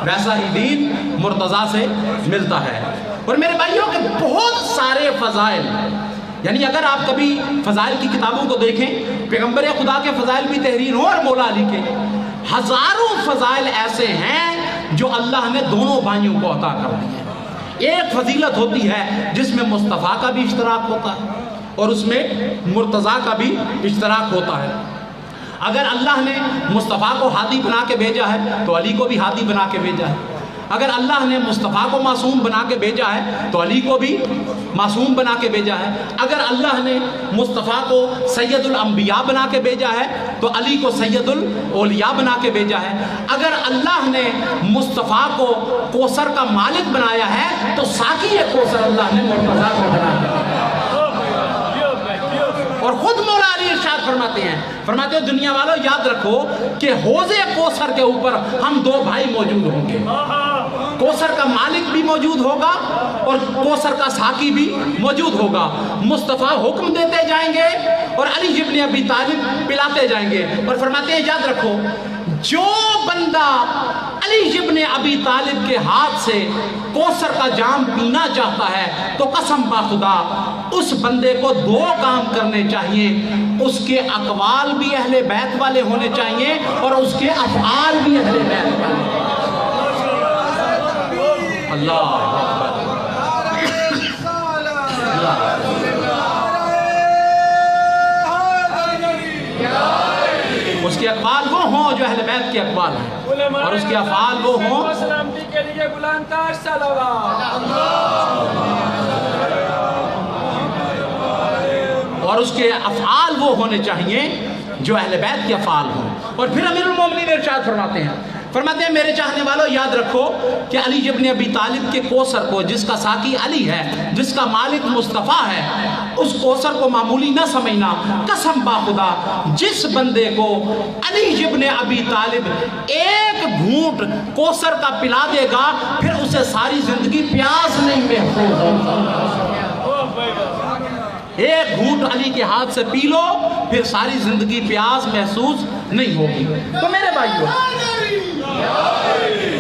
ویسا ہی دین مرتضیٰ سے ملتا ہے. اور میرے بھائیوں کے بہت سارے فضائل، یعنی اگر آپ کبھی فضائل کی کتابوں کو دیکھیں، پیغمبر خدا کے فضائل بھی تحریر ہوں اور مولا علی کے، ہزاروں فضائل ایسے ہیں جو اللہ نے دونوں بھائیوں کو عطا کر دی ہے. ایک فضیلت ہوتی ہے جس میں مصطفیٰ کا بھی اشتراک ہوتا ہے اور اس میں مرتضیٰ کا بھی اشتراک ہوتا ہے. اگر اللہ نے مصطفیٰ کو ہادی بنا کے بھیجا ہے تو علی کو بھی ہادی بنا کے بھیجا ہے. اگر اللہ نے مصطفیٰ کو معصوم بنا کے بھیجا ہے تو علی کو بھی معصوم بنا کے بھیجا ہے. اگر اللہ نے مصطفیٰ کو سید الانبیاء بنا کے بھیجا ہے تو علی کو سید الاولیاء بنا کے بھیجا ہے. اگر اللہ نے مصطفیٰ کو کوثر کا مالک بنایا ہے تو ساقی کوثر اللہ نے مرتضیٰ کو بنایا. اور خود مولا علی ارشاد فرماتے ہیں دنیا والوں یاد رکھو کہ حوض کوثر کے اوپر ہم دو بھائی موجود ہوں گے. کوثر کا مالک بھی موجود ہوگا اور کوثر کا ساقی بھی موجود ہوگا. مصطفیٰ حکم دیتے جائیں گے اور علی ابن ابی طالب پلاتے جائیں گے. اور فرماتے ہیں یاد رکھو جو بندہ علی ابن ابی طالب کے ہاتھ سے کوثر کا جام پینا چاہتا ہے تو قسم باخدا اس بندے کو دو کام کرنے چاہیے. اس کے اقوال بھی اہل بیت والے ہونے چاہیے اور اس کے افعال بھی اہل بیت والے. اللہ اس کے اقوال وہ ہوں جو اہل بیت کے اقوال ہیں اور اس کے افعال وہ ہوں اور اس کے افعال وہ ہونے چاہیے جو اہل بیت کے افعال ہوں. اور پھر امیر المومنین ارشاد فرماتے ہیں میرے چاہنے والوں یاد رکھو کہ علی ابن ابی طالب کے کوثر کو جس کا ساقی علی ہے جس کا مالک مصطفیٰ ہے اس کوثر کو معمولی نہ سمجھنا. قسم باخدا جس بندے کو علی ابن ابی طالب ایک گھونٹ کوثر کا پلا دے گا پھر اسے ساری زندگی پیاس نہیں محسوس ہوگا. ایک گھونٹ علی کے ہاتھ سے پی لو پھر ساری زندگی پیاس محسوس نہیں ہوگی. تو میرے بھائیو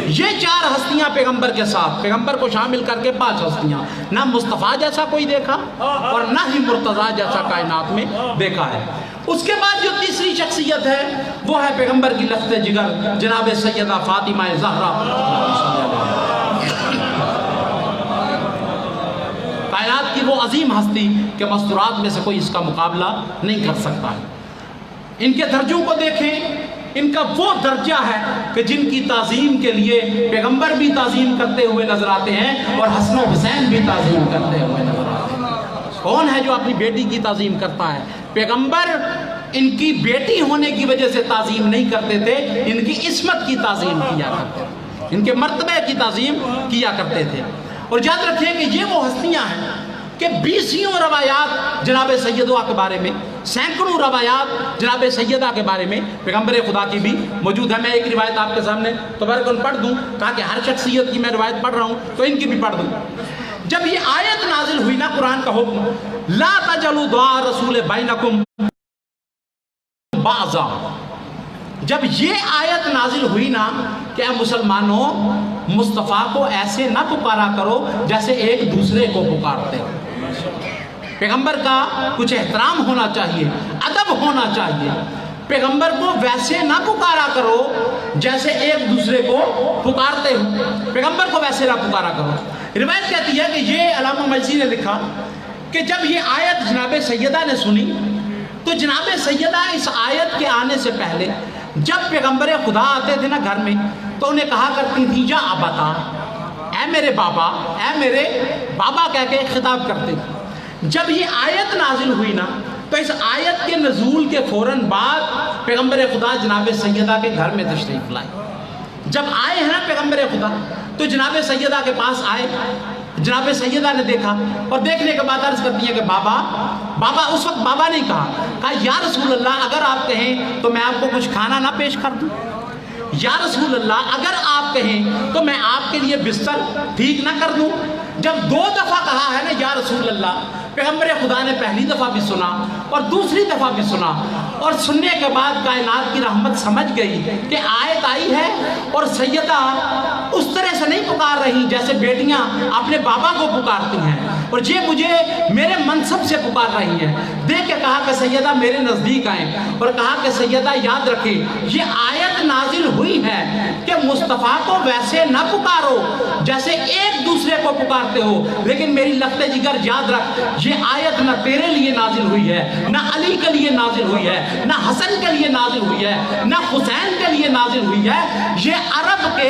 یہ چار ہستیاں پیغمبر کے ساتھ پیغمبر کو شامل کر کے 5 ہستیاں نہ مصطفیٰ جیسا کوئی دیکھا اور نہ ہی مرتضیٰ جیسا کائنات میں دیکھا ہے. اس کے بعد جو تیسری شخصیت ہے وہ ہے پیغمبر کی لخت جگر جناب سیدہ فاطمہ زہرا. کائنات کی وہ عظیم ہستی کہ مستورات میں سے کوئی اس کا مقابلہ نہیں کر سکتا ہے. ان کے درجوں کو دیکھیں. ان کا وہ درجہ ہے کہ جن کی تعظیم کے لیے پیغمبر بھی تعظیم کرتے ہوئے نظر آتے ہیں اور حسن و حسین بھی تعظیم کرتے ہوئے نظر آتے ہیں. کون ہے جو اپنی بیٹی کی تعظیم کرتا ہے؟ پیغمبر ان کی بیٹی ہونے کی وجہ سے تعظیم نہیں کرتے تھے, ان کی عصمت کی تعظیم کیا کرتے تھے, ان کے مرتبے کی تعظیم کیا کرتے تھے. اور یاد رکھیں کہ یہ وہ ہستیاں ہیں کہ 20 روایات جناب سیدہ کے بارے میں, سینکڑوں روایات جناب سیدہ کے بارے میں پیغمبر خدا کی بھی موجود ہے. میں ایک روایت آپ کے سامنے تبرکن پڑھ دوں, کہا کہ ہر شخصیت کی میں روایت پڑھ رہا ہوں تو ان کی بھی پڑھ دوں. جب یہ آیت نازل ہوئی نا, قرآن کا حکم لا تجلوا دعاء رسول بینکم بعضا, جب یہ آیت نازل ہوئی نا کہ اے مسلمانوں مصطفیٰ کو ایسے نہ پکارا کرو جیسے ایک دوسرے کو پکارتے. پیغمبر کا کچھ احترام ہونا چاہیے, ادب ہونا چاہیے. پیغمبر کو ویسے نہ پکارا کرو جیسے ایک دوسرے کو پکارتے ہو, پیغمبر کو ویسے نہ پکارا کرو. روایت کہتی ہے کہ یہ علامہ مجلسی نے لکھا کہ جب یہ آیت جناب سیدہ نے سنی تو جناب سیدہ اس آیت کے آنے سے پہلے جب پیغمبر خدا آتے تھے نا گھر میں تو انہیں کہا کرتی تھی یا ابتا, اے میرے بابا, اے میرے بابا کہہ کے خطاب کرتے تھے. جب یہ آیت نازل ہوئی نا تو اس آیت کے نزول کے فوراً بعد پیغمبر خدا جناب سیدہ کے گھر میں تشریف لائے. جب آئے ہیں نا پیغمبر خدا تو جناب سیدہ کے پاس آئے, جناب سیدہ نے دیکھا اور دیکھنے کے بعد عرض کرتی ہے کہ بابا. بابا اس وقت بابا نہیں کہا یا رسول اللہ اگر آپ کہیں تو میں آپ کو کچھ کھانا نہ پیش کر دوں, یا رسول اللہ اگر آپ کہیں تو میں آپ کے لیے بستر ٹھیک نہ کر دوں. جب 2 دفعہ کہا ہے نا یا رسول اللہ, پیغمبر خدا نے پہلی دفعہ بھی سنا اور دوسری دفعہ بھی سنا, اور سننے کے بعد کائنات کی رحمت سمجھ گئی کہ آیت آئی ہے اور سیدہ اس طرح سے نہیں پکار رہی جیسے بیٹیاں اپنے بابا کو پکارتی ہیں, اور یہ مجھے میرے منصب سے پکار رہی ہیں. دیکھ کے کہا کہ سیدہ میرے نزدیک آئیں اور کہا کہ سیدہ یاد رکھیں یہ آیت نازل ہوئی ہے کہ مصطفیٰ کو ویسے نہ پکارو جیسے ایک دوسرے کو پکارتے ہو, لیکن میری لخت جگر یاد رکھ یہ آیت نہ تیرے لیے نازل ہوئی ہے, نہ علی کے لیے نازل ہوئی ہے, نہ حسن کے لیے نازل ہوئی ہے, نہ حسین کے لیے نازل ہوئی ہے. یہ عرب کے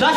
10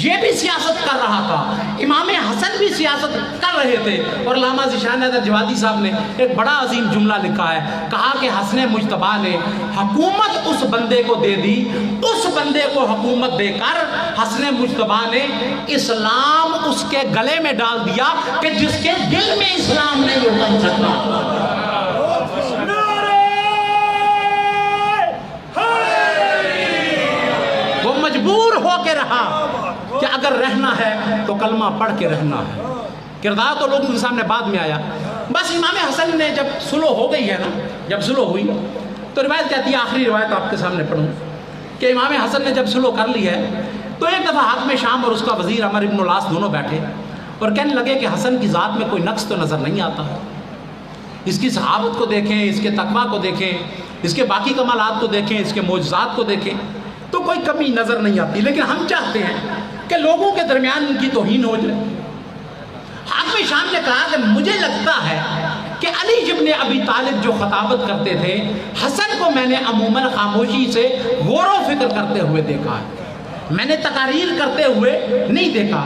یہ بھی سیاست کر رہا تھا، امام حسن بھی سیاست کر رہے تھے. اور علامہ ذیشان حیدر جوادی صاحب نے ایک بڑا عظیم جملہ لکھا ہے، کہا کہ حسن مجتبیٰ نے حکومت اس بندے کو دے دی، اس بندے کو حکومت دے کر حسن مجتبیٰ نے اسلام اس کے گلے میں ڈال دیا کہ جس کے دل میں اسلام نہیں اتر سکتا. وہ مجبور ہو کے رہا کہ اگر رہنا ہے تو کلمہ پڑھ کے رہنا ہے. کردار تو لوگوں کے سامنے بعد میں آیا. بس امام حسن نے جب صلح ہو گئی ہے نا، جب صلح ہوئی تو روایت کہتی ہے، آخری روایت آپ کے سامنے پڑھوں، کہ امام حسن نے جب صلح کر لی ہے تو ایک دفعہ حاکم شام اور اس کا وزیر عمر ابن العاص دونوں بیٹھے اور کہنے لگے کہ حسن کی ذات میں کوئی نقص تو نظر نہیں آتا، اس کی صحابت کو دیکھیں، اس کے تقویٰ کو دیکھیں، اس کے باقی کمالات کو دیکھیں، اس کے معجزات کو دیکھیں تو کوئی کمی نظر نہیں آتی، لیکن ہم چاہتے ہیں کہ لوگوں کے درمیان ان کی توہین ہو جائے. حاکم شام نے کہا کہ مجھے لگتا ہے کہ علی ابن ابی طالب جو خطابت کرتے تھے، حسن کو میں نے عموماً خاموشی سے غور و فکر کرتے ہوئے دیکھا ہے، میں نے تقاریر کرتے ہوئے نہیں دیکھا.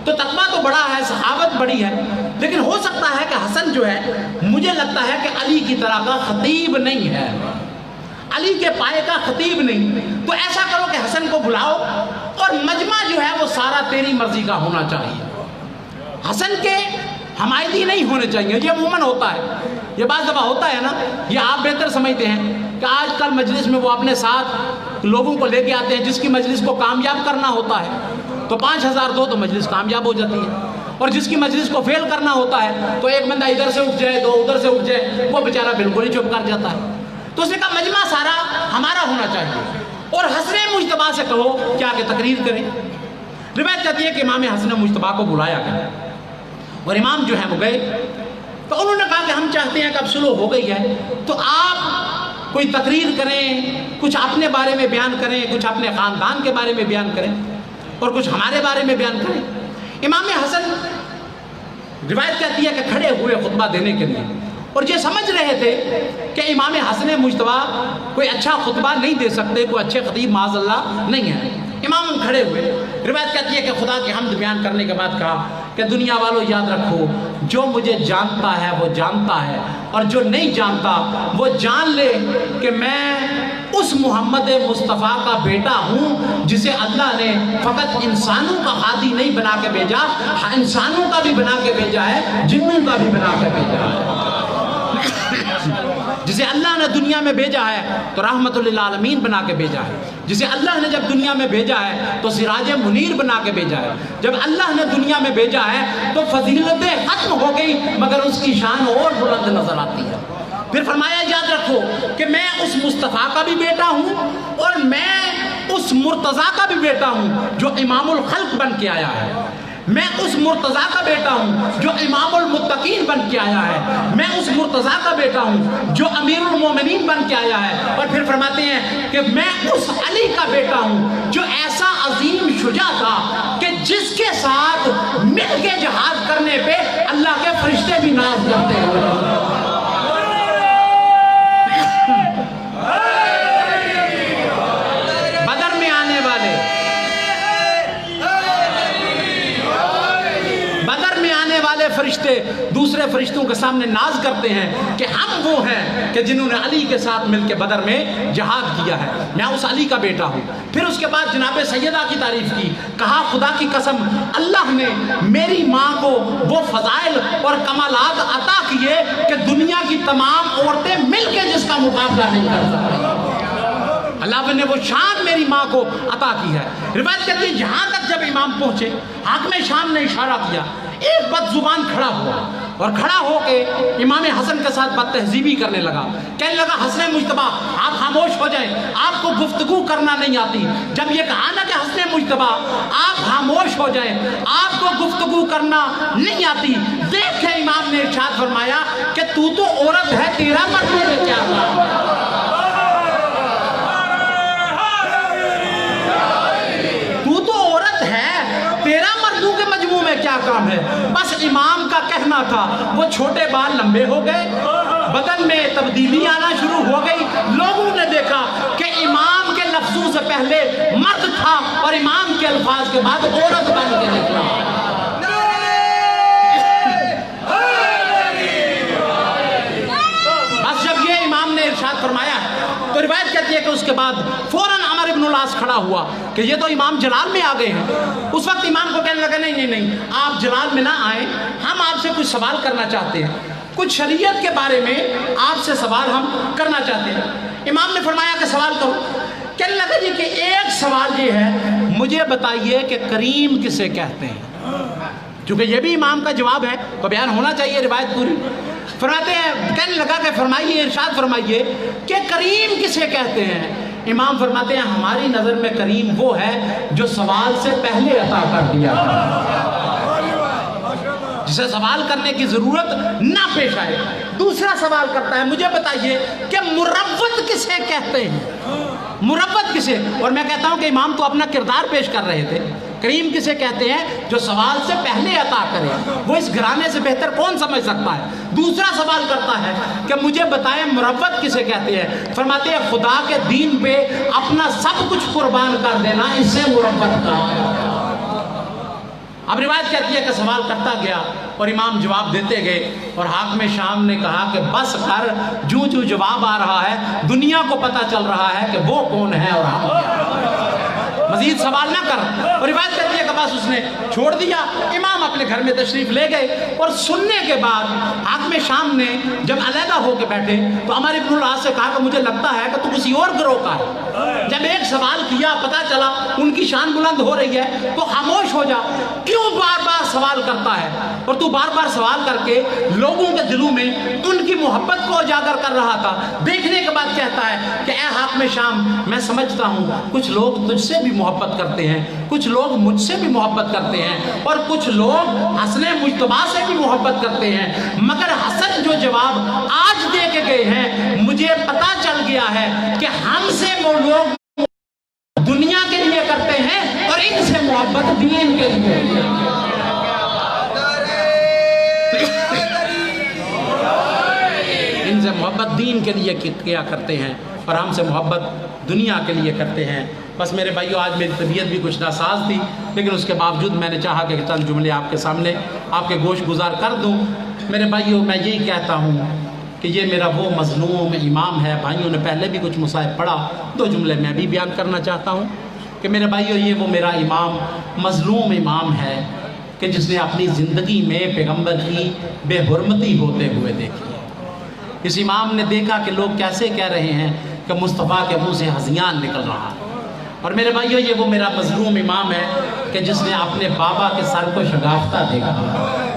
تو تقویٰ تو بڑا ہے، صحابت بڑی ہے، لیکن ہو سکتا ہے کہ حسن جو ہے، مجھے لگتا ہے کہ علی کی طرح کا خطیب نہیں ہے، علی کے پائے کا خطیب نہیں. تو ایسا کرو کہ حسن کو بلاؤ اور مجمع جو ہے وہ سارا تیری مرضی کا ہونا چاہیے، حسن کے حمایتی نہیں ہونے چاہیے. یہ عموماً ہوتا ہے، یہ بعض دفعہ ہوتا ہے نا، یہ آپ بہتر سمجھتے ہیں کہ آج کل مجلس میں وہ اپنے ساتھ لوگوں کو لے کے آتے ہیں، جس کی مجلس کو کامیاب کرنا ہوتا ہے تو 5000 دو تو مجلس کامیاب ہو جاتی ہے، اور جس کی مجلس کو فیل کرنا ہوتا ہے تو ایک بندہ ادھر سے اٹھ جائے، دو ادھر سے اٹھ جائے، وہ بیچارہ بالکل ہی چپ کر جاتا ہے. تو اس نے کہا مجمع سارا ہمارا ہونا چاہیے، اور حسن مجتبیٰ سے کہو کیا کہ تقریر کریں. روایت کہتی ہے کہ امام حسن مجتبیٰ کو بلایا گیا اور امام جو ہے وہ گئے تو انہوں نے کہا کہ ہم چاہتے ہیں کہ اب صلح ہو گئی ہے تو آپ کوئی تقریر کریں، کچھ اپنے بارے میں بیان کریں، کچھ اپنے خاندان کے بارے میں بیان کریں اور کچھ ہمارے بارے میں بیان کریں. امام حسن روایت کہتی ہے کہ کھڑے ہوئے خطبہ دینے کے لیے، اور یہ سمجھ رہے تھے کہ امام حسن مجتبیٰ کوئی اچھا خطبہ نہیں دے سکتے، کوئی اچھے خطیب معاذ اللہ نہیں ہے. امام کھڑے ہوئے، روایت کہتی ہے کہ خدا کی حمد بیان کرنے کے بعد کہا کہ دنیا والوں یاد رکھو، جو مجھے جانتا ہے وہ جانتا ہے، اور جو نہیں جانتا وہ جان لے کہ میں اس محمد مصطفیٰ کا بیٹا ہوں جسے اللہ نے فقط انسانوں کا ہادی نہیں بنا کے بھیجا، انسانوں کا بھی بنا کے بھیجا ہے، جنوں کا بھی بنا کے بھیجا ہے. جسے اللہ نے دنیا میں بھیجا ہے تو رحمت للعالمین بنا کے بھیجا ہے، جسے اللہ نے جب دنیا میں بھیجا ہے تو سراج منیر بنا کے بھیجا ہے، جب اللہ نے دنیا میں بھیجا ہے تو فضیلتیں ختم ہو گئی مگر اس کی شان اور بلند نظر آتی ہے. پھر فرمایا یاد رکھو کہ میں اس مصطفیٰ کا بھی بیٹا ہوں اور میں اس مرتضیٰ کا بھی بیٹا ہوں جو امام الخلق بن کے آیا ہے، میں اس مرتضیٰ کا بیٹا ہوں جو امام المتقین بن کے آیا ہے، میں اس مرتضیٰ کا بیٹا ہوں جو امیر المومنین بن کے آیا ہے. اور پھر فرماتے ہیں کہ میں اس علی کا بیٹا ہوں جو ایسا عظیم شجاع تھا کہ جس کے ساتھ مل کے جہاد کرنے پہ اللہ کے فرشتے بھی ناز کرتے ہیں. فرشتے دوسرے فرشتوں کے سامنے ناز کرتے ہیں کہ ہم وہ ہیں کہ جنہوں نے علی کے ساتھ مل کے بدر میں جہاد کیا ہے، میں اس علی کا بیٹا ہوں. پھر اس کے بعد جناب سیدہ کی تعریف کی، کہا خدا کی قسم اللہ نے میری ماں کو وہ فضائل اور کمالات عطا کیے کہ دنیا کی تمام عورتیں مل کے جس کا مقابلہ نہیں کر سکتی. اللہ نے وہ شان میری ماں کو عطا کی ہے. روایت کہتی ہے یہاں تک جب امام پہنچے حاکم شام نے اشارہ کیا، ایک بد زبان کھڑا ہوا اور کھڑا ہو کے امام حسن کے ساتھ بد تہذیبی کرنے لگا، کہنے لگا حسن مجتبیٰ آپ خاموش ہو جائیں، آپ کو گفتگو کرنا نہیں آتی. جب یہ کہا نا کہ حسن مجتبیٰ آپ خاموش ہو جائیں، آپ کو گفتگو کرنا نہیں آتی، دیکھ کے امام نے ارشاد فرمایا کہ تو عورت ہے، تیرا مطلب ہے کیا تھا؟ کیا کام ہے؟ بس امام کا کہنا تھا، وہ چھوٹے بال لمبے ہو گئے، بدن میں تبدیلی آنا شروع ہو گئی. لوگوں نے دیکھا کہ امام کے لفظ وضو سے پہلے مرد تھا اور امام کے الفاظ کے بعد عورت بن کے نکلا. بس جب یہ امام نے ارشاد فرمایا تو روایت کہتی ہے کہ اس کے بعد فوراً عمر ابن العاص کھڑا ہوا کہ یہ تو امام جلال میں آ گئے ہیں. اس وقت امام کو کہنے لگا نہیں آپ جلال میں نہ آئیں, ہم آپ سے کچھ سوال کرنا چاہتے ہیں, کچھ شریعت کے بارے میں آپ سے سوال ہم کرنا چاہتے ہیں. امام نے فرمایا کہ سوال کرو. کہنے لگا جی کہ ایک سوال یہ ہے, مجھے بتائیے کہ کریم کسے کہتے ہیں. چونکہ یہ بھی امام کا جواب ہے تو بیان ہونا چاہیے روایت پوری. فرماتے ہیں, کہنے لگا کہ فرمائیے, ارشاد فرمائیے کہ کریم کسے کہتے ہیں. امام فرماتے ہیں ہماری نظر میں کریم وہ ہے جو سوال سے پہلے عطا کر دیا, جسے سوال کرنے کی ضرورت نہ پیش آئے. دوسرا سوال کرتا ہے, مجھے بتائیے کہ مروت کسے کہتے ہیں, مروت کسے. اور میں کہتا ہوں کہ امام تو اپنا کردار پیش کر رہے تھے. کریم کسے کہتے ہیں جو سوال سے پہلے عطا کرے, وہ اس گھرانے سے بہتر کون سمجھ سکتا ہے. دوسرا سوال کرتا ہے کہ مجھے بتائیں مروت کسے کہتے ہیں. فرماتے ہیں خدا کے دین پہ اپنا سب کچھ قربان کر دینا, اس سے مروت کا. اب روایت کہتی ہے کہ سوال کرتا گیا اور امام جواب دیتے گئے, اور حاکم شام نے کہا کہ بس کر, جو جواب آ رہا ہے دنیا کو پتہ چل رہا ہے کہ وہ کون ہے اور ہم کیا ہے, مزید سوال نہ کر. اور روایت کہتی ہے کہ بس اس نے چھوڑ دیا. امام اپنے گھر میں تشریف لے گئے اور سننے کے بعد حاکم شام نے جب علیحدہ ہو کے بیٹھے تو عمر ابن العاص سے کہا کہ مجھے لگتا ہے کہ تو کسی اور گروہ کا ہے. جب ایک سوال کیا, پتہ چلا ان کی شان بلند ہو رہی ہے, تو خاموش ہو جا. کیوں بار بار سوال کرتا ہے, اور تو بار بار سوال کر کے لوگوں کے دلوں میں ان کی محبت کو اجاگر کر رہا تھا. دیکھنے کے بعد کہتا ہے کہ اے حاکم شام, میں سمجھتا ہوں کچھ لوگ تجھ سے بھی محبت کرتے ہیں, کچھ لوگ مجھ سے بھی محبت کرتے ہیں, اور کچھ لوگ حسن مجتبی سے بھی محبت کرتے ہیں, مگر حسن جو جواب آج دے کے گئے ہیں مجھے پتا چل گیا ہے کہ ہم سے وہ لوگ دنیا کے لیے کرتے ہیں اور ان سے محبت دین کے لیے. ان سے محبت دین کے لیے کیا کرتے ہیں اور ہم سے محبت دنیا کے لیے کرتے ہیں. بس میرے بھائیو, آج میری طبیعت بھی کچھ ناساز تھی, لیکن اس کے باوجود میں نے چاہا کہ چند جملے آپ کے سامنے آپ کے گوش گزار کر دوں. میرے بھائیو, میں یہی کہتا ہوں کہ یہ میرا وہ مظلوم امام ہے. بھائیوں نے پہلے بھی کچھ مصائب پڑھا, 2 جملے میں بھی بیان کرنا چاہتا ہوں کہ میرے بھائیو, یہ وہ میرا امام, مظلوم امام ہے کہ جس نے اپنی زندگی میں پیغمبر کی بے حرمتی ہوتے ہوئے دیکھی. اس امام نے دیکھا کہ لوگ کیسے کہہ رہے ہیں کہ مصطفیٰ کے منہ سے ہذیان نکل رہا ہے. اور میرے بھائیو, یہ وہ میرا مظلوم امام ہے کہ جس نے اپنے بابا کے سر کو شگافتہ دیکھا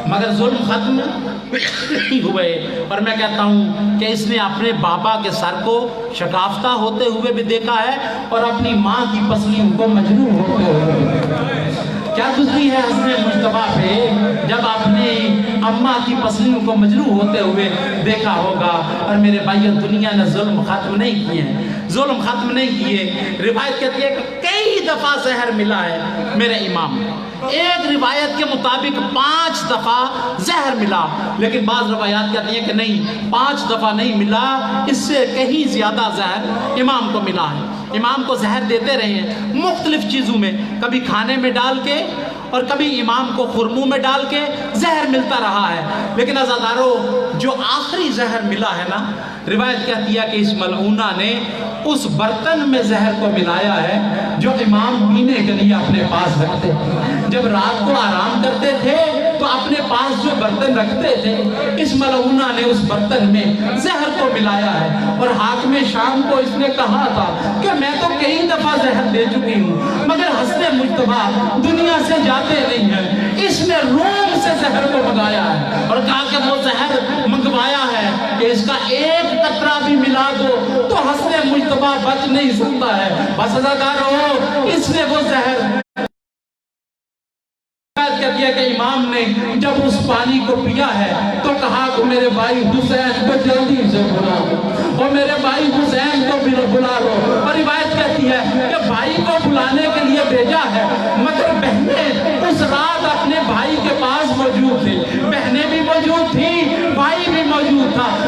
مگر ظلم ختم نہیں ہوئے. اور میں کہتا ہوں کہ اس نے اپنے بابا کے سر کو شگافتہ ہوتے ہوئے بھی دیکھا ہے اور اپنی ماں کی پسلیوں کو مجروح ہوتے ہوئے. کیا گزری ہے حسن مجتبی پہ جب اپنی اماں کی پسلیوں کو مجروح ہوتے ہوئے دیکھا ہوگا. اور میرے بھائیو, دنیا نے ظلم ختم نہیں کیے ہیں, ظلم ختم نہیں کیے. روایت کہتی ہے کہ کئی دفعہ زہر ملا ہے میرے امام. ایک روایت کے مطابق 5 دفعہ زہر ملا, لیکن بعض روایات کہتی ہیں کہ نہیں, 5 دفعہ نہیں ملا, اس سے کہیں زیادہ زہر امام کو ملا ہے. امام کو زہر دیتے رہے ہیں مختلف چیزوں میں, کبھی کھانے میں ڈال کے اور کبھی امام کو خرموں میں ڈال کے زہر ملتا رہا ہے. لیکن عزادارو, جو آخری زہر ملا ہے نا, روایت کہتی ہے کہ اس ملعونہ نے اس برتن میں زہر کو ملایا ہے جو امام پینے کے لیے اپنے پاس رکھتے. جب رات کو آرام کرتے تھے تو اپنے پاس جو برتن رکھتے تھے, اس ملعونہ نے اس برتن میں زہر کو ملایا ہے. اور حاکم شام کو اس نے کہا تھا کہ میں تو کئی دفعہ زہر دے چکی ہوں مگر حسن مجتبی دنیا سے جاتے نہیں ہیں. اس نے روم سے زہر کو منگایا ہے اور کہا کہ وہ زہر منگوایا ہے کہ اس کا ایک قطرہ بھی ملا دو تو حسن مجتبی بچ نہیں سکتا ہے. بس عزادارو, اس نے وہ زہر کہتی ہے کہ امام نے جب اس پانی کو پیا ہے تو کہا کہ میرے بھائی حسین کو جلدی سے بلا لو, اور میرے بھائی حسین کو بلا لو. اور روایت کہتی ہے کہ بھائی کو بلانے کے لیے بھیجا ہے مگر بہنیں اس رات اپنے بھائی کے پاس موجود تھی, بہنیں بھی موجود تھی, بھائی بھی موجود تھا.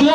2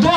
2